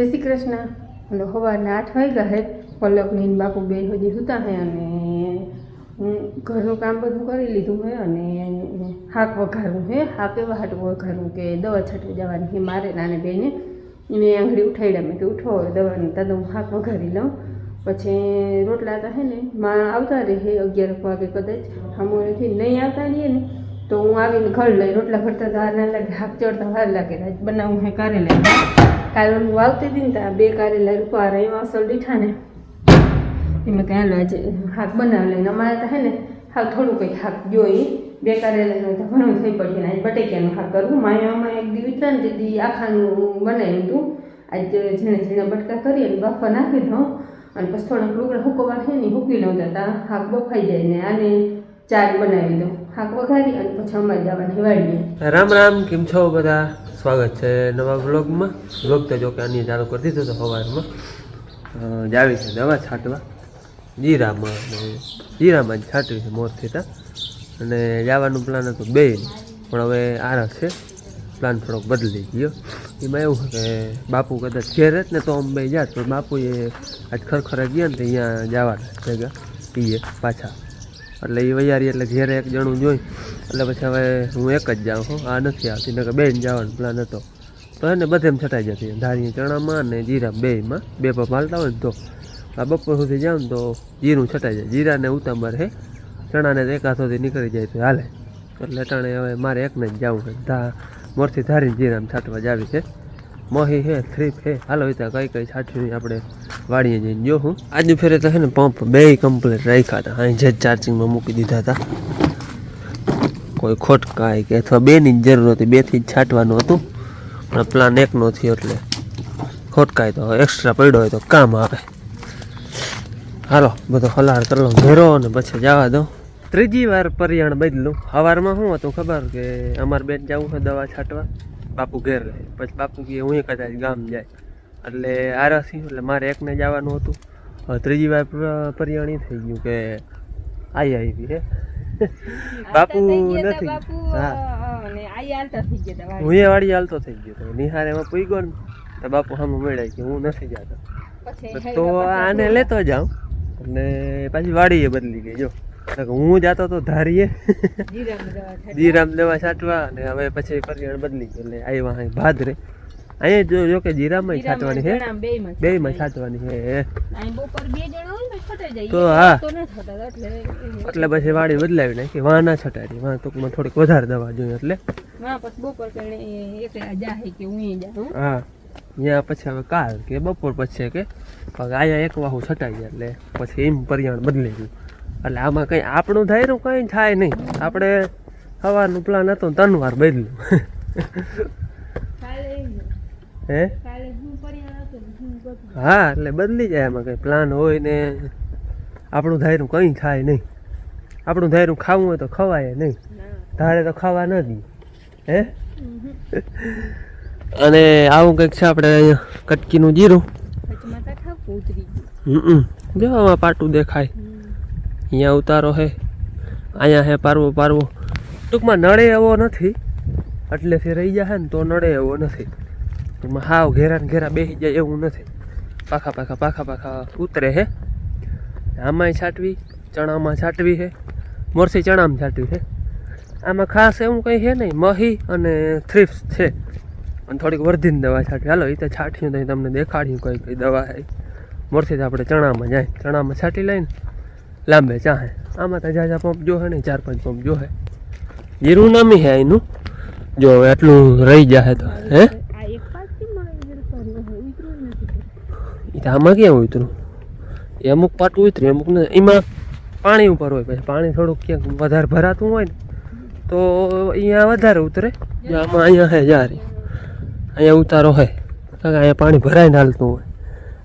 શ્રી કૃષ્ણ. અને સવારના 8 વાગ્યા હે. પલકની બાપુ બે હજી સૂતા હે અને હું ઘરનું કામ બધું કરી લીધું હે અને શાક વઘારવું હે. શાક એવા હાટું વઘારવું કે દવા છાંટવા જવાની હે મારે નાને બેને. એને આંગળી ઉઠાડ્યા મેં કે ઉઠો દવાની તાદ હું શાક વઘારી લઉં. પછી રોટલા તો હે ને માં આવતા રહે 11 વાગે કદાચ. હમણાંથી નહીં આવતા રહીએ ને તો હું આવીને ઘર લઈ રોટલા ભરતા વાર ના લાગે, શાક ચડતા વાર લાગે. આજ બનાવું હે કારેલા. કાલે હું આવતી હતી ને ત્યાં 2 કારેલા રૂપા એવા અસલ દીઠા ને એમાં ત્યાં આજે શાક બનાવી લઈને અમારે તો હે ને શાક થોડું કંઈક શાક જોઈ 2 કારેલાનું તો ઘણું થઈ પડશે ને આજ બટેકાનું શાક કરવું. માયામાં એક દી વિચાર ને દી આખાનું બનાવ્યું હતું. આજ ઝીણા ઝીણા બટકા કરી અને બાફા નાખી દઉં અને પછી થોડાક લુગડા હુકવવા છે ને હૂકી લઉં ત્યાં શાક બફાઈ જાય ને આને ચાટ બનાવી દઉં. શાક વઘારી અને પછી અમારે જવાની વાડીએ. રામ રામ, કેમ છો બધા? સ્વાગત છે નવા વ્લોગમાં. વ્લોગ તો જો કે આની ચાલુ કરી દીધો તો સવારમાં જાવી છે દવા છાંટવા જીરામાં. અને જીરામાં જ છાંટવી છે મોરથી તા. અને જવાનું પ્લાન હતો 2, પણ હવે આરસ છે પ્લાન થોડોક બદલી ગયો. એમાં એવું કે બાપુ કદાચ ઘેર જ ને તો અમે બે જાત, પણ બાપુએ આજ ખરખરા ગયા ને તો અહીંયા જવાના ભેગા પીએ પાછા. એટલે એ વૈયારી એટલે ઘેરે એક જણું જોઈ એટલે પછી હવે હું એક જ જાઉં છું. આ નથી આવતી ને કે બેન જવાનો પ્લાન હતો તો એને બધે છટાઈ જતી ધારી ચણામાં ને જીરા બેમાં 2 પપ હાલતા હોય ને તો આ બપોર સુધી જાઉં ને તો જીરું છટાઈ જાય. જીરાને ઉતામર હે, ચણાને તો 1 હાથોથી નીકળી જાય તો હાલે. એટલે ટાણે હવે મારે એકને જ જવું છે. મોરથી ધારીને જીરામાં છાંટવા જાવી છે. મહી હે, થ્રીપ હે. હાલો ત્યાં કઈ છાંટ્યું આપણે વાડીએ જઈને જોઉં. આજુ ફેરે તો હે ને પંપ 2 કમ્પ્લીટ રાખ્યા હતા. અહીં જે ચાર્જિંગમાં મૂકી દીધા હતા. કોઈ ખોટકાય કે અથવા 2ની જ જરૂર હતી, 2થી જ છાંટવાનું હતું. પણ પ્લાન 1નો થયો એટલે ખોટકાય તો એક્સ્ટ્રા પડ્યો હોય તો કામ આવે. હાલો બધો હલાર કરી લઉં ઘેરો અને પછી જવા દઉં. 3જી વાર પરિયાણ બદલું. સવારમાં શું હતું ખબર કે અમારે બેન જવું છે દવા છાંટવા, બાપુ ઘેર રહે. પછી બાપુ કે હું કદાચ ગામ જાય એટલે આરાસી એટલે મારે એકને જવાનું હતું. હવે 3જી વાર પરિયાણી થઈ ગયું કે આવી હે બાપુ નથી. હા હું એ વાડી હાલતો થઈ ગયો. નિહારે એમાં પૂગ્યો ને તો બાપુ સામે મળ્યા કે હું નથી જતો તો આને લેતો જાઉં. અને પાછી વાડીએ બદલી ગઈ. જો હું જાતો તો ધારીએ જીરામ દવા છાંટવા અને હવે પછી પરિયાણ બદલી ગયું એટલે આવ્યા અહીં ભાદરે. અહીંયા જો કે જીરામાં છાંટવાની છે, 2માં છાંટવાની છે તો હા. એટલે પછી વાડી બદલાવી નાખી. વાં ના છટાડી, વાં ટૂંકમાં થોડીક વધારે દવા જોઈએ એટલે હા. ત્યાં પછી હવે કાલ કે બપોર પછી કે અહીંયા 1 વાહુ છટાઈ જાય એટલે પછી એમ પરિયાણ બદલી ગયું. એટલે આમાં કંઈ આપણું ધાર્યું કંઈ થાય નહીં. આપણે સવારનું પ્લાન હતો 3 વાર બદલ્યું હે. હા એટલે બદલી જાય. એમાં કંઈ પ્લાન હોય ને આપણું ધાર્યું કંઈ થાય નહીં. આપણું ધાર્યું ખાવું હોય તો ખવાય નહીં, ધારે તો ખાવા ન દઈએ હે. અને આવું કંઈક છે આપણે અહીંયા કટકીનું જીરું. જો આમાં પાટું દેખાય. અહીંયા ઉતારો હે, અહીંયા હે પારવો પારવો. ટૂંકમાં નળે એવો નથી એટલેથી રહી જાય ને તો નળે એવો નથી. ટૂંકમાં હાવ ઘેરા ને ઘેરા બેસી જાય એવું નથી. પાખા ઉતરે હે. આમાંય છાંટવી, ચણામાં છાંટવી છે, મોરસી ચણામાં છાંટવી છે. આમાં ખાસ એવું કંઈ છે નહીં. મહી અને થ્રીપ્સ છે અને થોડીક વર્ધીની દવા છાંટવી. હાલો એ તો છાંટ્યું તો તમને દેખાડ્યું કઈ દવા છે. મોરસી તો આપણે ચણામાં જાય, ચણામાં છાંટી લઈને લાંબે ચાહે. આમાં તો જાજા પંપ જો હે ને 4-5 પંપ જો હે. જીરું નામી હે એનું. જો હવે આટલું રહી જાય તો હે આમાં ક્યાં ઉતરું? એ અમુક પાટું ઉતર્યું, અમુક ને એમાં પાણી ઉપર હોય. પછી પાણી થોડુંક ક્યાંક વધારે ભરાતું હોય ને તો અહીંયા વધારે ઉતરે. આમાં અહીંયા હે જારી, અહીંયા ઉતારો હે કારણ કે અહીંયા પાણી ભરાઈને હાલતું હોય.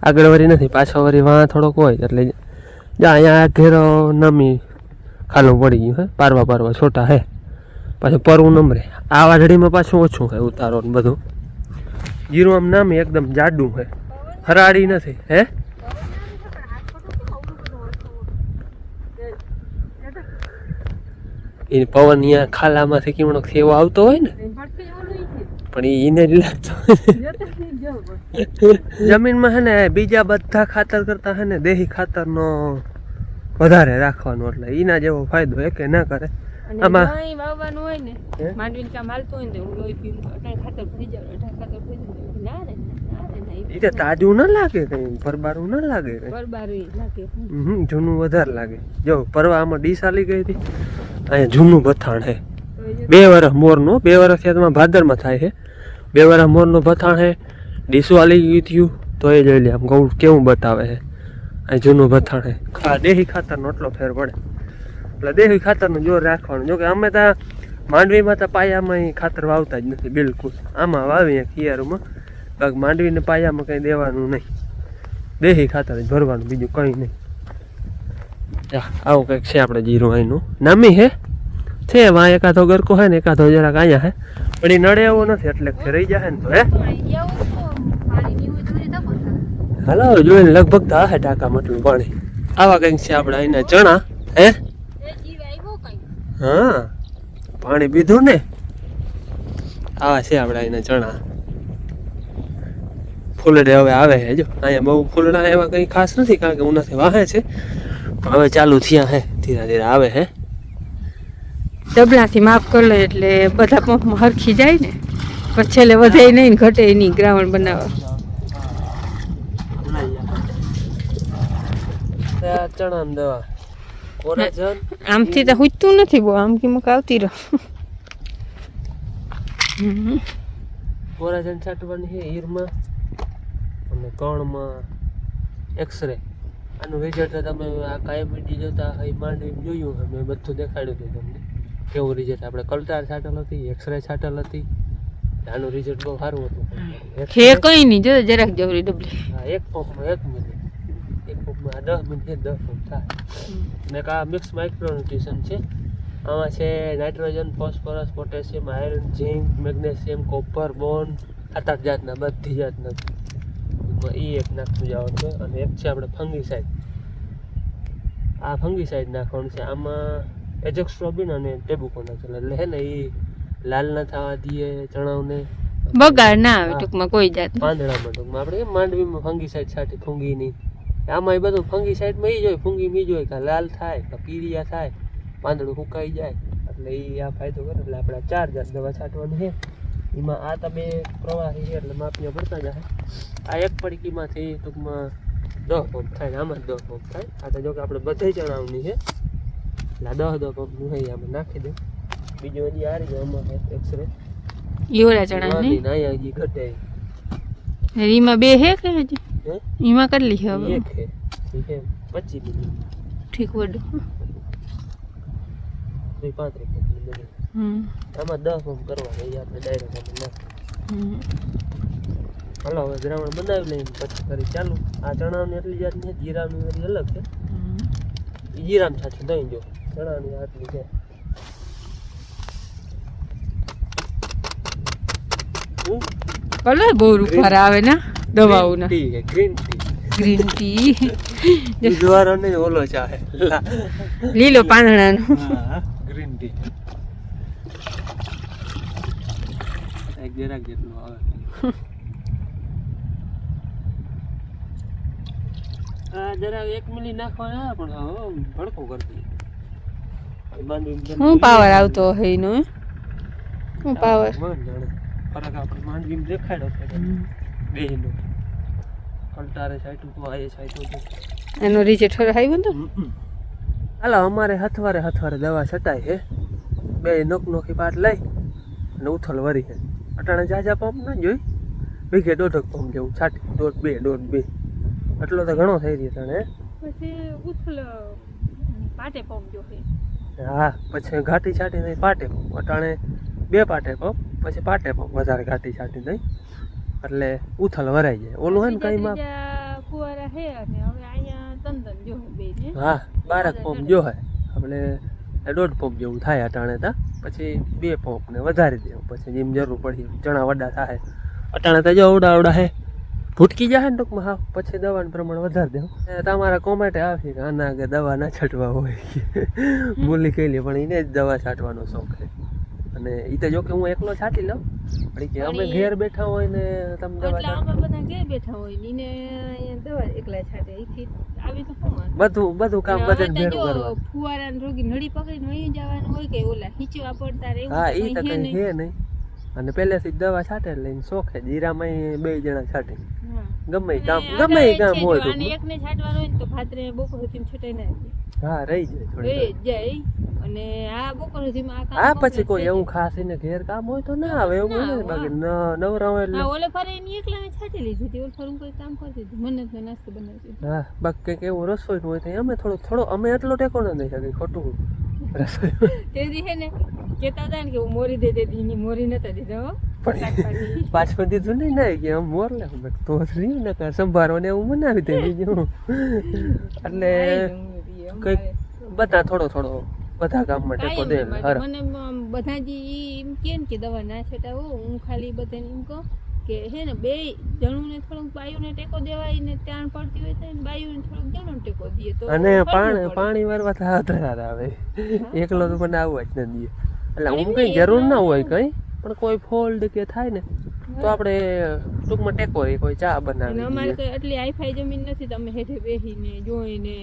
આગળ વળી નથી, પાછળ વળી વાં થોડોક હોય એટલે જા અહીંયા ઘેરો નમી ખાલું પડી ગયું હે. પારવા છોટા હે, પાછું પરવું નમરે. આ વાદળીમાં પાછું ઓછું હે ઉતારો ને બધું. જીરું આમ નામી એકદમ જાડું હે, હરાડી નથી હે. એ પવન અહીંયા ખાલામાંથી કેવડોક એવો આવતો હોય ને પણ એને જ લાગતો જમીનમાં હે ને બીજા બધા ખાતર કરતા હે ને દેશી ખાતરનો વધારે રાખવાનો, એટલે એના જેવો ફાયદો એકે ના કરે. આમાં અહીં વાવવાનું હોય ને માંડવીને કામ હાલતું હોય ને હું લોહી પીવું અટાણે ખાતર ભરી જાવ ખાતર ભરી જાવ ના રે એ તો તાજું ના લાગે કઈ, પરબારું ના લાગે કઈ, બરબારી લાગે. જૂનું વધારે લાગે. જો પરવા આમાં ડીસ આલી ગઈ હતી, અહીંયા જૂનું બથાણ હે 2 વર્ષ મોરનું, 2 વર્ષ થયા તમારા ભાદરમાં થાય છે. 2 વર્ષ મોરનું બથાણ હે, ડીસું આલી ગયું થયું તો એ જોઈ લે આમ ગૌ કેવું બતાવે છે. અહીં જૂનું બથાણ હે. દેશી ખાતરનો એટલો ફેર પડે, એટલે દેશી ખાતરનું જોર રાખવાનું. જોકે અમે ત્યાં માંડવીમાં તો પાયામાં ખાતર વાવતા જ નથી બિલકુલ. આમાં વાવીએ ખિયારુમાં, કારણ માંડવીને પાયામાં કંઈ દેવાનું નહીં, દેશી ખાતર જ ભરવાનું, બીજું કંઈ નહીં. આવું કંઈક છે આપણે જીરું અહીંનું નામી હે છે. વાં એકાદો ગરકો હે ને એકાદો જરાક અહીંયા હે, પણ એ નડે એવો નથી, એટલે રહી જાય ને તો હે. હાલો જોઈને લગભગ તો હે ટાંકા માટલું પાણી. આવા કંઈક છે આપણે અહીંના ચણા હે. હા પાણી પીધું ને, આવા છે આપણે અહીંના ચણા. ફૂલડે હવે આવે છે. જો અહીંયા બહુ ફૂલડા એવા કંઈ ખાસ નથી, કારણ કે ઉનાથી વાહે છે, પણ હવે ચાલુ થયા હે, ધીરે ધીરે આવે હે. ડબલાથી માફ કરી લે એટલે બધા પંપમાં હરખી જાય ને, પછી છેલ્લે વધે નહીં ને ઘટે નહીં ગ્રાઉન્ડ બનાવવા. ચણા દવા કોરાજન આમથી તો હુજતું નથી બહુ, આમ કે મુક આવતી રહો. કોરાજન છાંટવાની છે ઈરમાં અને કણમાં એક્સરે. આનું રિઝલ્ટ તમે આ કાયમ મીટી જોતા હોય માંડવી જોયું, મેં બધું દેખાડ્યું હતું તમને કેવું રિઝલ્ટ. આપણે કલટાર છાંટેલ હતી, એક્સરે છાંટેલ હતી, આનું રિઝલ્ટ બહુ સારું હતું. હે કઈ નહીં જો જરાક જવરી ડબલી. હા એક પંપમાં 1 મિનિટ, એક પંપમાં 10 મિનિટ 10 પંપ થાય. ને આ મિક્સ માઇક્રોન્યુટ્રિશન છે. આમાં છે નાઇટ્રોજન, ફોસ્ફરસ, પોટેશિયમ, આયરન, ઝીંક, મેગ્નેશિયમ, કોપર, બોન, 7-8 જાતના, બધી જાતના. એ એક નાખતું જવાનું છે. અને એક છે આપણે ફંગીસાઇડ. આ ફંગીસાઇડ નાખવાનું છે. આમાં એજેક્સ્ટ્રોબિન અને ટેબુકોનાઝોલ, એટલે હે ને એ લાલ ના થવા દઈએ ચણાવને, બગાડ ના આવે ટૂંકમાં કોઈ જાત પાંદડામાં. ટૂંકમાં આપણે માંડવીમાં ફંગીસાઇડ છાંટી ફૂંગીની, આમાં એ બધું ફંગીસાઇડમાં એ જોઈ ફૂંગી મી જોઈ કે લાલ થાય કે પીળિયા થાય, પાંદડું સુકાઈ જાય, એટલે એ આ ફાયદો કરે. એટલે આપણે 4 જાત દવા છાંટવાની છે. એમાં આ તમે પ્રવાહી છે એટલે માપીઓ પડતા જાય. આ એક પડીકીમાંથી ટૂંકમાં 10 પંપ થાય, આમાં જ 10 પંપ થાય. આ તો જો કે આપણે બધે ચણાવની છે, એટલે 10 પંપનું છે આમાં નાખી દે. બીજું હજી આ રીતે આમાં એક્સરે ઈવડા ચણા ને અહીંયા હજી ઘટે. એમાં 2 હે કે હજી એમાં કેટલી છે હવે? એક છે 25 મિનિટ ઠીક વડો 35 મિનિટ. આમાં 10 પંપ કરવા છે આપણે ડાયરેક્ટ આમાં નાખી. હાલો હવે દ્રાવણ બનાવી લઈને પછી કરી ચાલુ. આ ચણાની એટલી જાતની છે, જીરાની એટલી અલગ છે. એ જીરાની સાથે દહીં જો ચણાની આટલી છે. ભલે બહુ રૂપાર આવે ને દવાઓના. ગ્રીન ટી, ગ્રીન ટી જુવારો ને ઓલો ચાહે લીલો પાંદડાનો. હા ગ્રીન ટી એક જરાક જેટલું આવે. આ જરા 1 મિલી નાખવાના પણ ભડકો કરતી. શું પાવર આવતો હોય એનો? શું પાવર ફરક આપણે માંડવીમાં દેખાડ્યો બેનો કંટારે સાઈટું તો આ સાઈટું તો એનો રિઝલ્ટ આવ્યો ને. હાલો અમારે હથવારે દવા છટાય છે. 2 નોખી પાટ લઈ અને ઉથલ વરી છે. અટાણે જાજા પંપ ના જોઈ, વીઘે 1.5 પંપ જેવું છાટી, 1.5 એટલો તો ઘણો થઈ રહ્યો તને. પછી ઉથલ પાટે પંપ જો છે. હા પછી ઘાટી છાટી નહીં પાટે પંપ. અટાણે 2 પાટે પંપ, પછી પાટે પંપ વધારે ઘાટી છાટી નહીં, એટલે ઉથલ વરાઈ જાય. ઓલું હે ને કઈ માં ફુવારા હે અને હવે અહીંયા તંદન જો બે ને. હા 12 પંપ જો હે આપણે 1.5 પંપ જેવું થાય અટાણે તા. પછી 2 પંપ ને વધારી દેવું, પછી જેમ જરૂર પડી ચણા વડા થાય. અટાણે તો જો અવડા હે ભૂટકી જાય ને ટૂંકમાં. હા પછી દવાનું પ્રમાણ વધારી દેવું. તમારા કોમેન્ટ આવશે કે આના કે દવા ના છાંટવા હોય. ભૂલી ગયેલી પણ એને જ દવા છાંટવાનો શોખ છે. અને એ તો જો કે હું એકલો છાંટી લઉં પણ કે અમે ઘેર બેઠા હોય ને તમે દવા એટલે અમે બધા ઘેર બેઠા હોય ને એને અહીંયા દવા એકલા છાંટે એથી આવી તો શું બધું કામ બધાને ભેગું કરવાનું. ફુવારાને રોગી નળી પકડીને વહી જવાનું હોય કે ઓલા ખીચવા પડતા રહે હા એ તો કઈ છે નહીં અને પહેલેથી જ દવા છાંટે લઈને શોખે જીરામાં 2 જણા છાંટે ગમે ઈ કામ હોય તો અને એકને છાંટવાનું હોય ને તો ભાદરે બપોર સુધીમાં છટાઈ ના હા રહી જાય થોડી રહી જાય અને આ બપોર સુધીમાં આ કામ હા પછી કોઈ એવું ખાસ એને ઘેર કામ હોય તો ના આવે એવું હોય ને બાકી નવરા હોય એટલે હા ઓલે ફરે એની એકલાને છાંટી લીધી હતી ઓલે ફરું કોઈ કામ કરતી હતી મને તો નાસ્તો બનાવતી હા બાકી કંઈક એવું રસોઈ હોય તો અમે થોડો અમે એટલો ટેકો ન દઈ શકીએ ખોટું રસોઈ તેથી હે ને કેતા હતા ને કે હું મોરી દે દેતી એની મોરી નતા દીધા હો પણ પાછું દીધું નહીં ને કે આમ મોર લે તો રહ્યું ને કાં સંભારો ને એવું બનાવી દે બીજું એટલે કંઈક બધા થોડો બધા કામમાં ટેકો દે મને બધા જ એમ કે ને કે દવા ના છટાવો હું ખાલી બધાને એમ કહું કે હે ને 2 જણુને થોડુંક બાયુને ટેકો દેવાય ને ત્યાં પડતી હોય તો બાયુને થોડુંક જણુને ટેકો દઈએ તો અને પાણી વારવા હાથ આવે એકલો તો મને આવવા જ ન દે એટલે હું કઈ જરૂર ના હોય કઈ પણ કોઈ ફોલ્ડ કે થાય ને તો આપણે ટૂંકમાં ટેકો કોઈ ચા બનાવી અમારે તો એટલી હાઈફાઈ જમીન નથી તમે હેઠે બેસીને જોઈને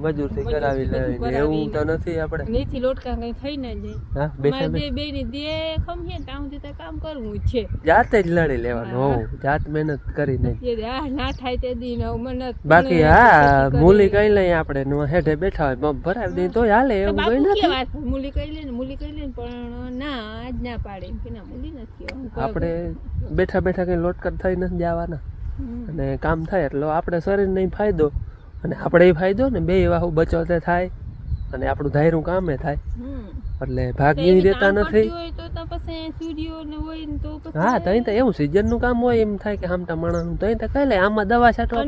મજૂરથી કરાવી લેવી એવું તો નથી આપણે નીથી લોટકા કઈ થઈ ના જાય અમારે બે ની દે ખમીએ ત્યાં સુધી કામ કરવું છે જાતે જ લડી લેવાનું હોવું જાત મહેનત કરી નહીં ના થાય તે દી મને બાકી હા મૂલી કઈ લઈ આપણે હેઠે બેઠા હોય પંપ ભરાવી દઈએ તો હાલે એવું કઈ નથી મૂલી કઈ લે પણ ના આજ ના પાડે કે ના મૂલી નથી આપણે બેઠા કઈ લોટકટ થઈ નથી જવાના અને કામ થાય એટલે આપણે શરીરને ફાયદો અને આપણે ફાયદો ને બે વાહુ બચોતે થાય અને આપણું ધાર્યું કામે થાય એટલે ભાગી દેતા નથી હા તઈ તો એવું સિઝન નું કામ હોય એમ થાય કે આમટા માણસનું તઈ તો કઈ લે આમાં દવા છાંટવા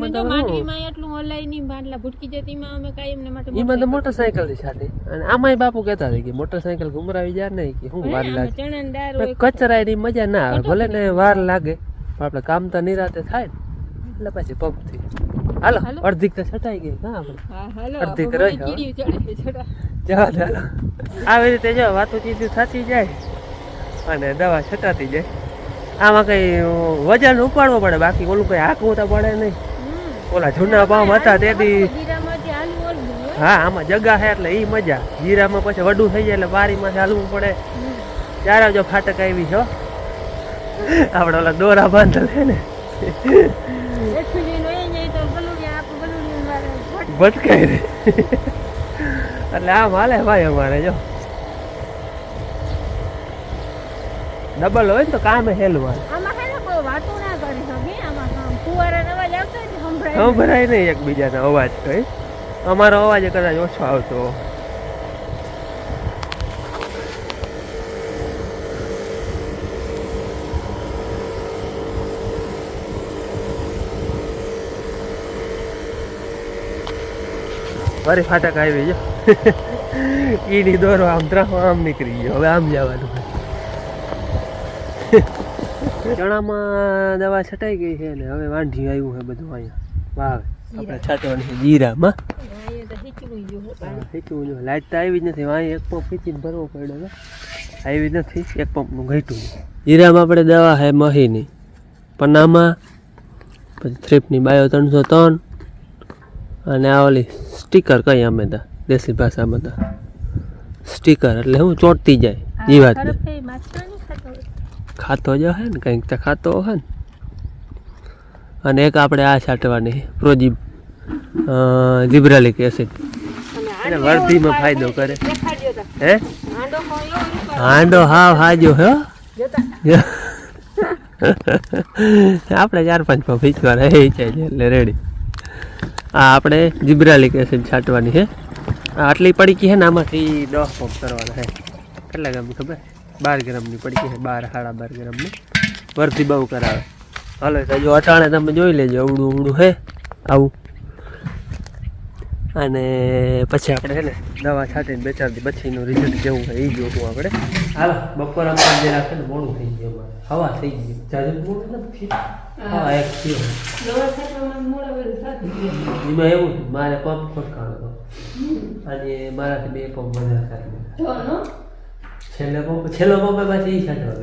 એમાં તો મોટરસાયકલ થી છાંટી અને આમાંય બાપુ કહેતા હતા કે મોટરસાયકલ ઘુમરાવી જાય નહીં કે શું વાર લાગે કચરા એની મજા ના આવે ભલે ને વાર લાગે પણ આપણે કામ તો નિરાતે થાય ને એટલે પછી પંપ થી હાલો અડધીક તો છટાઈ ગઈ હા આપણે અડધીક રહી જવા દે આવી રીતે જો વાતો ચીતી થતી જાય અને દવા છટાતી જાય આમાં કઈ વજન ઉપાડવો પડે બાકી ઓલું કઈ હાંકવું તો પડે નહીં ઓલા જૂના પામ હતા તેથી હા આમાં જગા છે એટલે ઈ મજા જીરામાં પછી વડું થઈ જાય એટલે બારીમાંથી હાલવું પડે ત્યારે જો ફાટક આવી છો આપણે ઓલા દોરા બાંધેલ છે ને ભટકાઈ રે એટલે આમ હાલે ભાઈ અમારે જો ડબલ હોય ને તો કામે હેલું સંભળાય નહીં એકબીજાનો અવાજ કઈ અમારો અવાજ કદાચ ઓછો આવતો ફરી ફાટક આવી જો ઈડી દોરો આમ ત્રાહો આમ નીકળી ગયો હવે આમ જવાનું ચણામાં દવા છટાઈ ગઈ છે ને હવે વાંઢી આવ્યું છે બધું અહીંયા વાવે આપણે છાંટવાની છે જીરામાં હીચવું જો લાઈટ તો આવી જ નથી અહીં એક પંપ હીચીને ભરવો પડ્યો આવી નથી એક પંપનું ઘટ્યું જીરામાં આપણે દવા છે મહીની પન્નામાં પછી થ્રીપની બાયો 303 અને આ ઓલી સ્ટીકર કઈ અમે તા દેશી ભાષામાં તા સ્ટીકર એટલે હું ચોંટતી જાય જીવાત ખાતો જ હે ને કંઈક તો ખાતો હે ને અને એક આપણે આ છાંટવાની પ્રોજી જીબ્રાલિક એસિડ એટલે વર્ધીમાં ફાયદો કરે હે હાંડો હાવ હાજો હે આપણે 4-5 પંપ ફીચવા રહે છે એટલે રેડી આ આપણે જીબ્રાલિક એસિડ છાંટવાની છે આટલી પડીકી છે ને આમાંથી 10 પંપ કરવાના છે કેટલા ગ્રામની ખબર 12 ગ્રામની પડીકી છે 12-12.5 ગ્રામની વર્ધી બહુ કરાવે હાલો તો જો અટાણે તમે જોઈ લેજો અવડું છે આવું અને પછી આપણે છે ને દવા છાંટીને 2-4 દી પછીનું રિઝલ્ટ કેવું હોય એ જોવું આપણે હાલો બપોરમાં જે રાખે ને મોડું થઈ ગયું હવા થઈ ગઈ જાજુ મોડું નથી હા એક થયો એમાં એવું મારે પંપ ખોટકાણો હતો અને મારાથી 2 પંપ વધારે છેલ્લો પંપે પાછી ઈ છાંટવા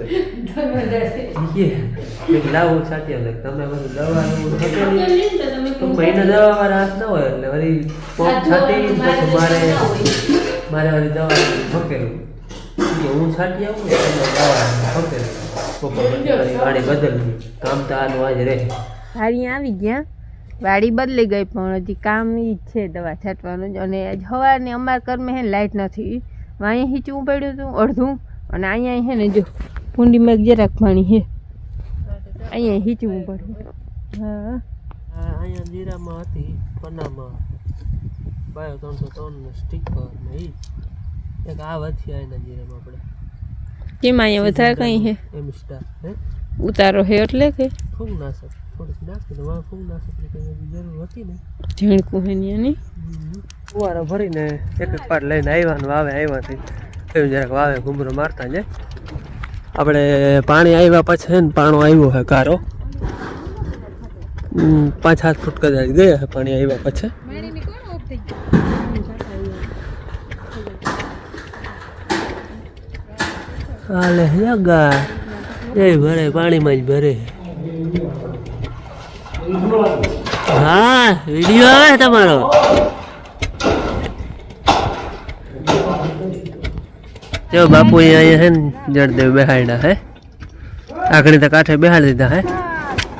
ગઈ લાવું છાંટી આવે તમે બધું દવાનું તો મહિને દવા વાળા હાથ ન હોય એટલે વળી પંપ છાંટી પછી મારે વળી દવા ફકેલું હું છાંટી આવું ને દવા ફકેલું વાડી બદલવી કામ તો આનું આજ રહે. હારી આવી ગયા, વાડી બદલી ગઈ પણ હજી કામ ઈ જ છે દવા છાંટવાનું જ. અને સવારની અમારા ઘરમાં હે લાઇટ નથી, અહીંયા હીચવું પડ્યું હતું અડધું, અને અહીંયા હે ને જો કુંડીમાં જરાક પાણી છે, અહીંયા હીચવું પડ્યું. હા અહીંયા જીરામાં હતી પન્નામાં 303 સ્ટીકર ને ઈ એક આ વધી આના જીરામાં આપણે કેમ અહીંયા વધારે કઈ છે એમ સ્ટાર હે ઉતારો છે એટલે કે ફૂગનાશક થોડીક નાખી દો. ફૂગનાશકની કંઈ જરૂર હતી ને ઝીણકું હે ની ફુવારો ભરીને એક પાટ લઈને આવ્યા થી એવું જરાક વાવે ઘૂમરો મારતા જાય. આપણે પાણી આવ્યા પછી છે ને પાણો આવ્યો છે કારો 5-7 ફૂટ કદાચ ગયા છે પાણી આવ્યા પછી. હાલે જગા એ ભરે પાણીમાં જ ભરે. હા વિડીયો આવે તમારો. જો બાપુ અહીંયા છે ને જળદેવ બેહાડ્યા હે, આખડી તો કાંઠે બેહાડી દીધા હે.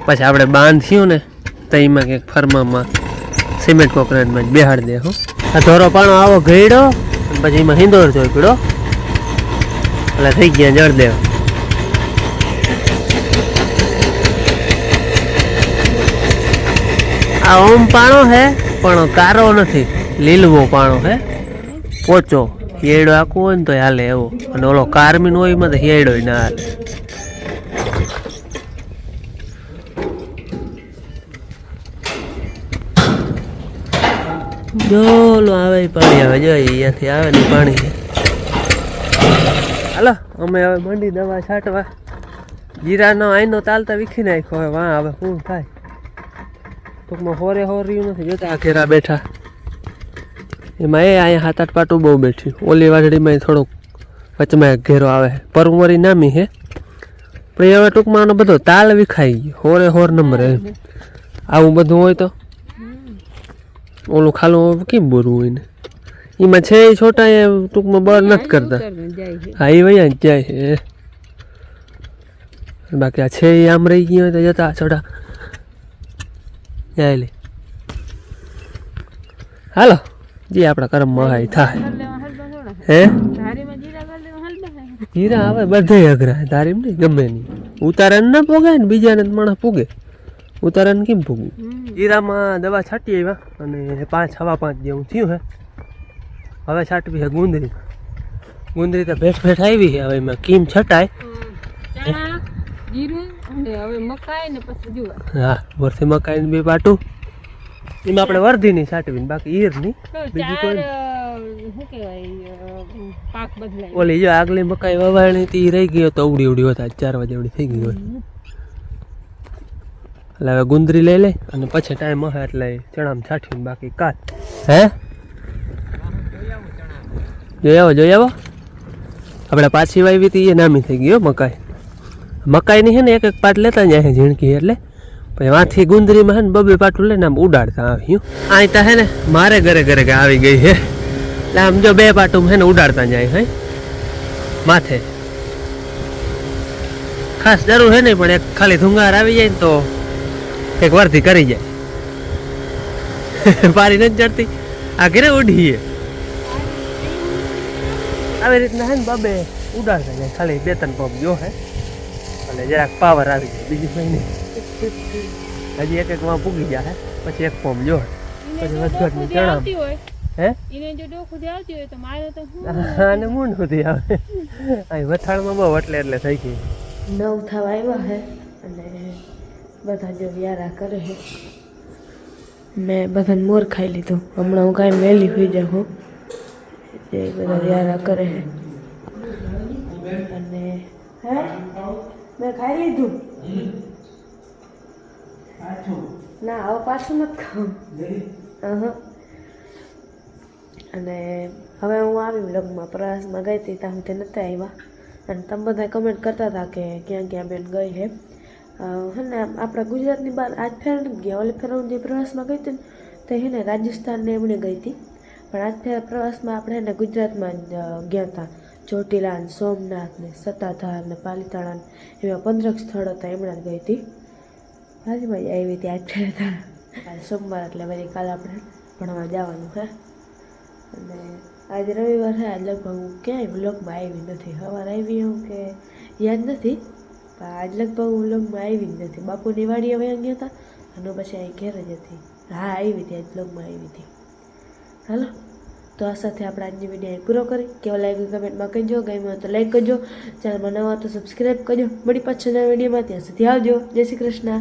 પછી આપણે બાંધ્યું ને તો એમાં કંઈક ફરમામાં સિમેન્ટ કોકરાટમાં જ બેહાડી દે. હું આ ધોરો પાણો આવો ગયડો પછી એમાં હિંદોર જોઈ પીડો એટલે થઈ ગયા જળદેવ. આ ઓમ પાણો હે પણ કારો નથી, લીલવો પાણો હે પોચો. હિયાડો આખું હોય ને તો હાલે એવો, અને ઓલો કાર્મીન હોય એમાં તો હિયાડો ના હાલે. જો ઓલો આવે પાણી આવે, જો અહીંયાથી આવે ને પાણી. હાલો અમે હવે મંડી દવા છાંટવા. જીરાનો આઈનો તાલતા વીખી નાખ્યો હવે વાં હવે શું થાય. ટૂંકમાં હોર્યું નથી જોતા આ ઘેરા બેઠા એમાં અહીંયા 7-8 પાટું બહુ બેઠી. ઓલી વાદળીમાં થોડુંક વચમાં એક ઘેરો આવે પરમોરી નામી હે પણ એ હવે ટૂંકમાં આનો બધો તાલ વિખાઈ ગયો. હોર નંબર આવું બધું હોય તો ઓલું ખાલું કેમ બોરવું હોય ને એમાં છે એ છોટા એ ટૂંકમાં બર નથી કરતા. હા એ વયા જ જાય છે. બાકી આ છે એ આમ રહી ગયો હોય તો જતા છોટા જાય લે. હાલો જે આપણા કર્મમાં હોય થાય. હે જીરા આવે બધે અઘરા તારીમ નહીં ગમે નહીં. ઉતારણ ના પોગાય ને બીજાને માણસ પૂગે, ઉતારણ કેમ પૂગવું. જીરામાં દવા છાંટી આવ્યા અને 5-5 જેવું થયું હે. હવે છાંટવી છે ગુંદરી. ગુંદરી તો ભેટ આવી છે. હવે એમાં કેમ છટાય હા વરથી મકાઈ ને 2 પાટું એમાં આપણે વર્ધી ની છાંટવી બાકી ઈર ની બીજું કોઈ. ઓલી જો આગલી મકાઈ વવાણી તી રહી ગયો તો ઉડી હતા 4 વાગે ઉડી થઈ ગઈ હોય. એટલે હવે ગુંદરી લઈ લે અને પછી ટાઈમ હશે એટલે ચણામાં છાંટીને બાકી કાચ. હે જોઈ આવો આપણે પાછી વાવી હતી એ નામી થઈ ગયો મકાઈ. મકાઈની છે ને એક પાટ લેતા જાય ઝીણકી એટલે પછી વાંથી ગુંદરીમાં છે ને 2 પાટું લઈને આમ ઉડાડતા આવ્યું. અહીં તો હે ને મારે ઘરે આવી ગઈ છે એટલે આમ જો 2 પાટું છે ને ઉડાડતા જાય હે માથે. ખાસ જરૂર છે નહીં પણ એક ખાલી ધુંગાર આવી જાય ને તો એક વર્ધી કરી જાય. પારી નથી ચડતી આ ઘરે ઉડીએ આવી રીતના હે ને 2 ઉડાડતા જાય ખાલી 2-3 પંપ જો હે એટલે જરાક પાવર આવી જાય બીજું કંઈ નહીં. હજી એક માં પૂગી જાય પછી એક પંપ જો પછી વધઘટની ચણા હે અને મૂંડ સુધી આવે. અહીં વથાળમાં બહુ એટલે થઈ ગઈ. 9 થવા આવ્યા હે અને બધા જો વ્યારા કરે છે. મેં બધાને મોર ખાઈ લીધું. હમણાં હું કાંઈ વહેલી હોઈ જાઉં એ બધા વ્યારા કરે છે. અને હે મેં ખાઈ લીધું ના હવે પાછું નથી ખાવું. અને હવે હું આવી વ્લોગમાં પ્રવાસમાં ગઈ હતી ત્યાં તે નહોતા આવ્યા અને તમે બધા કમેન્ટ કરતા હતા કે ક્યાં ક્યાં બેન ગઈ હે ને આપણા ગુજરાતની બહાર આજ ફેર નથી ગયા. ઓલે ફેર હું જે પ્રવાસમાં ગઈ હતી ને તો હે ને રાજસ્થાનને એમણે ગઈ હતી, પણ આજ ફેર પ્રવાસમાં આપણે એને ગુજરાતમાં જ ગયા હતા. ચોટીલા ને સોમનાથ ને સત્તાધાર ને પાલીતાણા ને એવા 15 સ્થળો હતા એમણે ગઈ હતી. હાજી મજા આવી હતી આજ ફેર હતા સોમવાર એટલે વળી કાલે આપણે ભણવા જવાનું હે. અને આજ રવિવાર છે, આજ લગભગ હું ક્યાંય વ્લોગમાં આવી નથી. સવારે આવી હું કે યાદ નથી, પણ આજ લગભગ હું વ્લોગમાં આવી જ નથી. બાપુની વાડીએ વયા ગયા હતા અને પછી અહીં ઘેર જ હતી. હા આવી હતી, આજ વ્લોગમાં આવી હતી. હાલો તો આ સાથે આપણે આજની વિડીયો પૂરો કરી. કેવો લાગ્યું કમેન્ટમાં કહેજો, ગમ્યો તો લાઈક કરજો, ચેનલમાં નવા તો સબસ્ક્રાઈબ કરજો. મળી પાછળ નવા વિડીયોમાં, ત્યાં સુધી આવજો. જય શ્રી કૃષ્ણ.